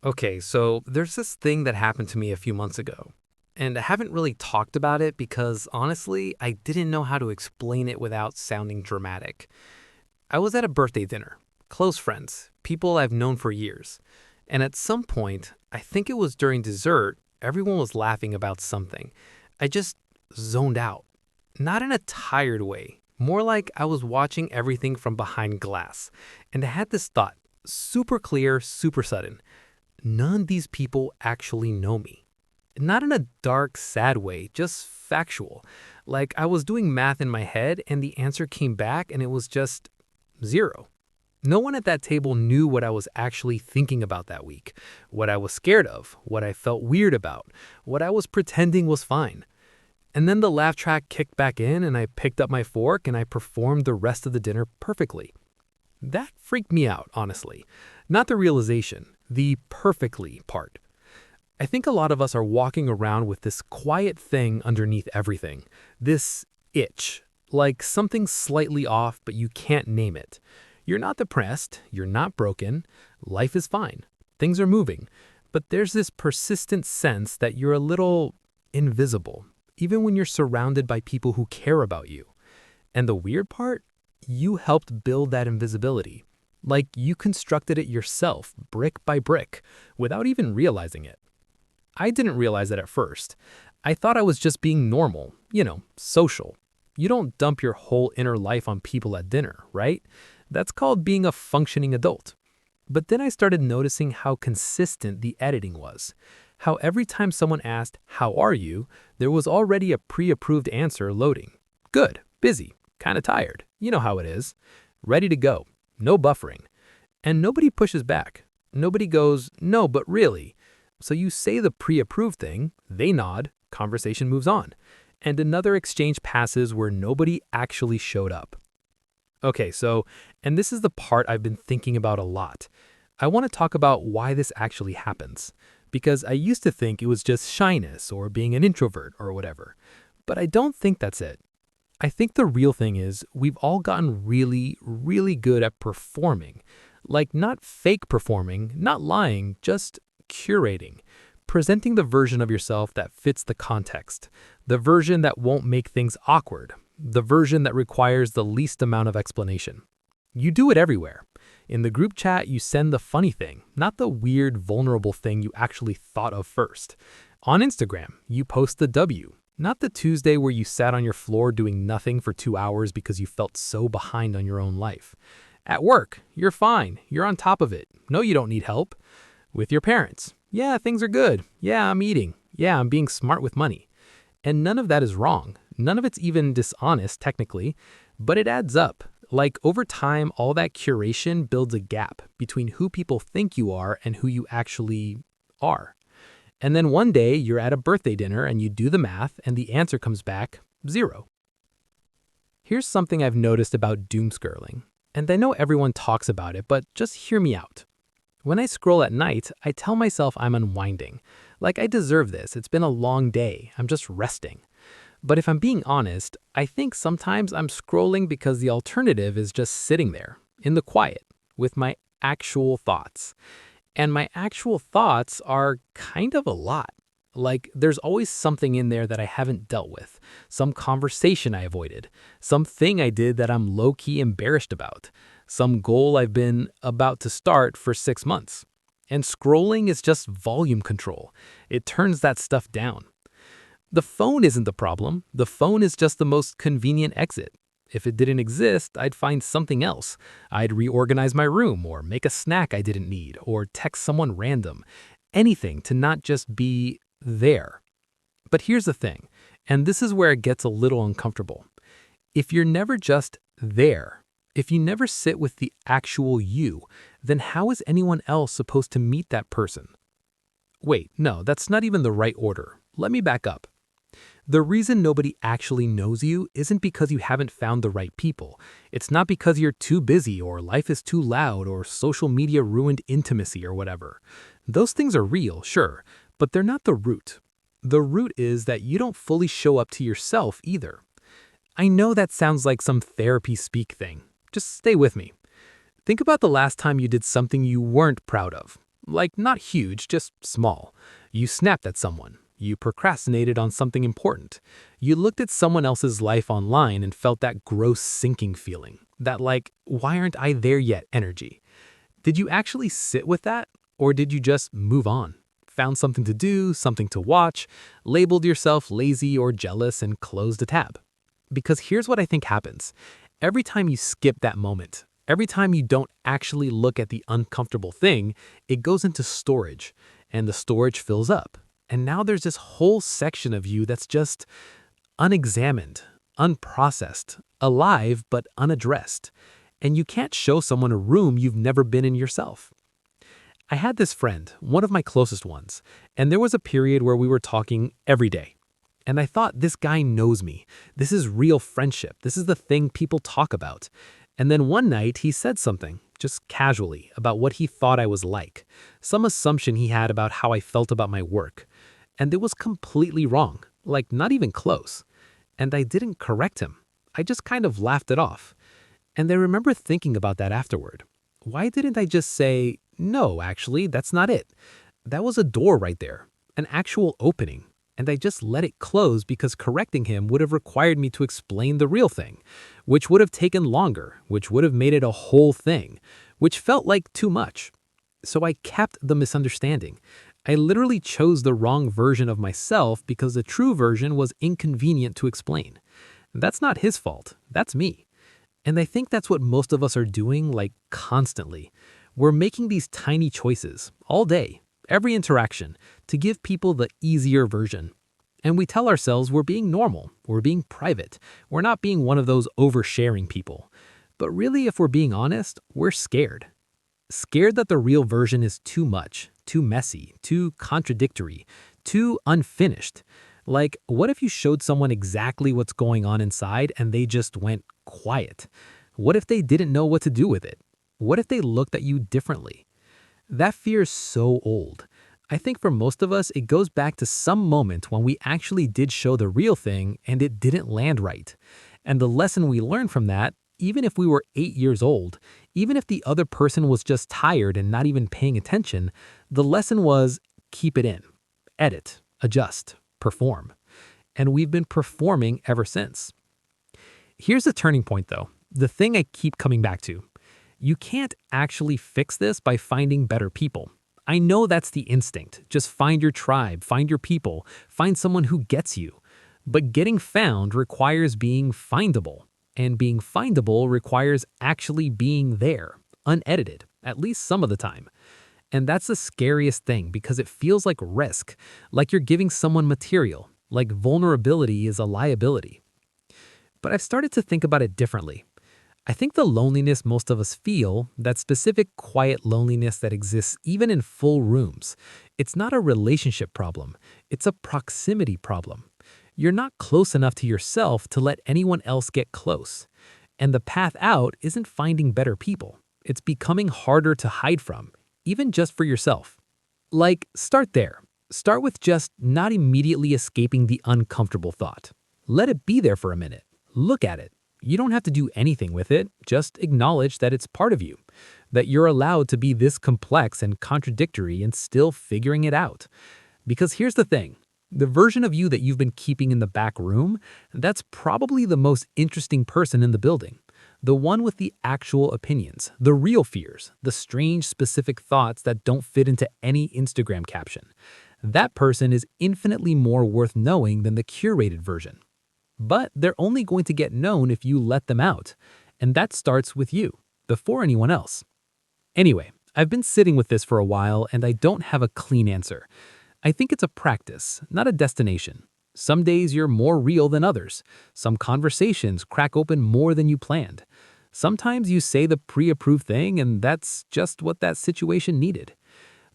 Okay, so there's this thing that happened to me a few months ago. And I haven't really talked about it because honestly, I didn't know how to explain it without sounding dramatic. I was at a birthday dinner, close friends, people I've known for years. And at some point, I think it was during dessert, everyone was laughing about something. I just zoned out. Not in a tired way, more like I was watching everything from behind glass. And I had this thought, super clear, super sudden. None of these people actually know me. Not in a dark, sad way, just factual. Like I was doing math in my head and the answer came back and it was just zero. No one at that table knew what I was actually thinking about that week, what I was scared of, what I felt weird about, what I was pretending was fine. And then the laugh track kicked back in and I picked up my fork and I performed the rest of the dinner perfectly. That freaked me out, honestly. Not the realization, the perfectly part. I think a lot of us are walking around with this quiet thing underneath everything. This itch. Like something slightly off, but you can't name it. You're not depressed. You're not broken. Life is fine. Things are moving. But there's this persistent sense that you're a little invisible, even when you're surrounded by people who care about you. And the weird part? You helped build that invisibility. Like you constructed it yourself, brick by brick, without even realizing it. I didn't realize that at first. I thought I was just being normal, social. You don't dump your whole inner life on people at dinner, right? That's called being a functioning adult. But then I started noticing how consistent the editing was. How every time someone asked, "How are you?" there was already a pre-approved answer loading. Good, busy, kind of tired. You know how it is. Ready to go. No buffering. And nobody pushes back. Nobody goes, "No, but really." So you say the pre-approved thing, they nod, conversation moves on. And another exchange passes where nobody actually showed up. Okay, and this is the part I've been thinking about a lot. I want to talk about why this actually happens. Because I used to think it was just shyness or being an introvert or whatever. But I don't think that's it. I think the real thing is we've all gotten really, really good at performing. Like not fake performing, not lying, just curating. Presenting the version of yourself that fits the context. The version that won't make things awkward. The version that requires the least amount of explanation. You do it everywhere. In the group chat, you send the funny thing, not the weird, vulnerable thing you actually thought of first. On Instagram, you post the W, not the Tuesday where you sat on your floor doing nothing for 2 hours because you felt so behind on your own life. At work, you're fine. You're on top of it. No, you don't need help. With your parents, yeah, things are good. Yeah, I'm eating. Yeah, I'm being smart with money. And none of that is wrong. None of it's even dishonest, technically, but it adds up. Like over time, all that curation builds a gap between who people think you are and who you actually are. And then one day you're at a birthday dinner and you do the math and the answer comes back zero. Here's something I've noticed about doom scrolling. And I know everyone talks about it, but just hear me out. When I scroll at night, I tell myself I'm unwinding. Like I deserve this, it's been a long day, I'm just resting. But if I'm being honest, I think sometimes I'm scrolling because the alternative is just sitting there, in the quiet, with my actual thoughts. And my actual thoughts are kind of a lot. Like there's always something in there that I haven't dealt with, some conversation I avoided, something I did that I'm low-key embarrassed about, some goal I've been about to start for 6 months. And scrolling is just volume control. It turns that stuff down. The phone isn't the problem. The phone is just the most convenient exit. If it didn't exist, I'd find something else. I'd reorganize my room or make a snack I didn't need or text someone random. Anything to not just be there. But here's the thing, and this is where it gets a little uncomfortable. If you're never just there, if you never sit with the actual you, then how is anyone else supposed to meet that person? Wait, no, that's not even the right order. Let me back up. The reason nobody actually knows you isn't because you haven't found the right people. It's not because you're too busy or life is too loud or social media ruined intimacy or whatever. Those things are real, sure, but they're not the root. The root is that you don't fully show up to yourself either. I know that sounds like some therapy speak thing. Just stay with me. Think about the last time you did something you weren't proud of. Like, not huge, just small. You snapped at someone. You procrastinated on something important. You looked at someone else's life online and felt that gross sinking feeling. That, like, why aren't I there yet energy. Did you actually sit with that? Or did you just move on? Found something to do, something to watch, labeled yourself lazy or jealous, and closed a tab? Because here's what I think happens. Every time you skip that moment, every time you don't actually look at the uncomfortable thing, it goes into storage, and the storage fills up. And now there's this whole section of you that's just unexamined, unprocessed, alive but unaddressed. And you can't show someone a room you've never been in yourself. I had this friend, one of my closest ones, and there was a period where we were talking every day. And I thought, this guy knows me. This is real friendship. This is the thing people talk about. And then one night he said something, just casually, about what he thought I was like, some assumption he had about how I felt about my work. And it was completely wrong, like not even close. And I didn't correct him. I just kind of laughed it off. And I remember thinking about that afterward. Why didn't I just say, no, actually, that's not it? That was a door right there, an actual opening. And I just let it close because correcting him would have required me to explain the real thing, which would have taken longer, which would have made it a whole thing, which felt like too much. So I kept the misunderstanding. I literally chose the wrong version of myself because the true version was inconvenient to explain. That's not his fault, that's me. And I think that's what most of us are doing, like constantly. We're making these tiny choices all day, every interaction, to give people the easier version. And we tell ourselves we're being normal, we're being private, we're not being one of those oversharing people. But really, if we're being honest, we're scared. Scared that the real version is too much, too messy, too contradictory, too unfinished. Like, what if you showed someone exactly what's going on inside and they just went quiet? What if they didn't know what to do with it? What if they looked at you differently? That fear is so old. I think for most of us, it goes back to some moment when we actually did show the real thing and it didn't land right. And the lesson we learned from that, even if we were 8 years old, even if the other person was just tired and not even paying attention, the lesson was keep it in, edit, adjust, perform. And we've been performing ever since. Here's the turning point though, the thing I keep coming back to. You can't actually fix this by finding better people. I know that's the instinct. Just find your tribe, find your people, find someone who gets you. But getting found requires being findable. And being findable requires actually being there, unedited, at least some of the time. And that's the scariest thing because it feels like risk, like you're giving someone material, like vulnerability is a liability. But I've started to think about it differently. I think the loneliness most of us feel, that specific quiet loneliness that exists even in full rooms, it's not a relationship problem, it's a proximity problem. You're not close enough to yourself to let anyone else get close. And the path out isn't finding better people. It's becoming harder to hide from, even just for yourself. Like, start there. Start with just not immediately escaping the uncomfortable thought. Let it be there for a minute. Look at it. You don't have to do anything with it, just acknowledge that it's part of you, that you're allowed to be this complex and contradictory and still figuring it out. Because here's the thing, the version of you that you've been keeping in the back room, that's probably the most interesting person in the building. The one with the actual opinions, the real fears, the strange specific thoughts that don't fit into any Instagram caption. That person is infinitely more worth knowing than the curated version. But they're only going to get known if you let them out. And that starts with you, before anyone else. Anyway, I've been sitting with this for a while and I don't have a clean answer. I think it's a practice, not a destination. Some days you're more real than others. Some conversations crack open more than you planned. Sometimes you say the pre-approved thing and that's just what that situation needed.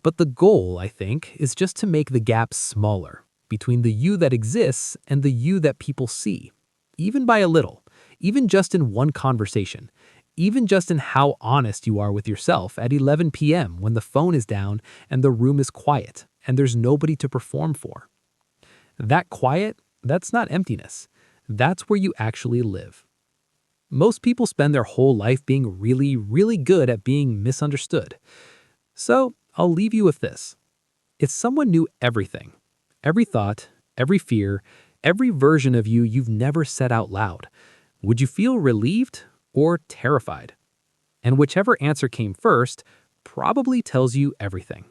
But the goal, I think, is just to make the gap smaller between the you that exists and the you that people see, even by a little, even just in one conversation, even just in how honest you are with yourself at 11 p.m. when the phone is down and the room is quiet and there's nobody to perform for. That quiet, that's not emptiness. That's where you actually live. Most people spend their whole life being really, really good at being misunderstood. So I'll leave you with this. If someone knew everything, every thought, every fear, every version of you you've never said out loud, would you feel relieved or terrified? And whichever answer came first probably tells you everything.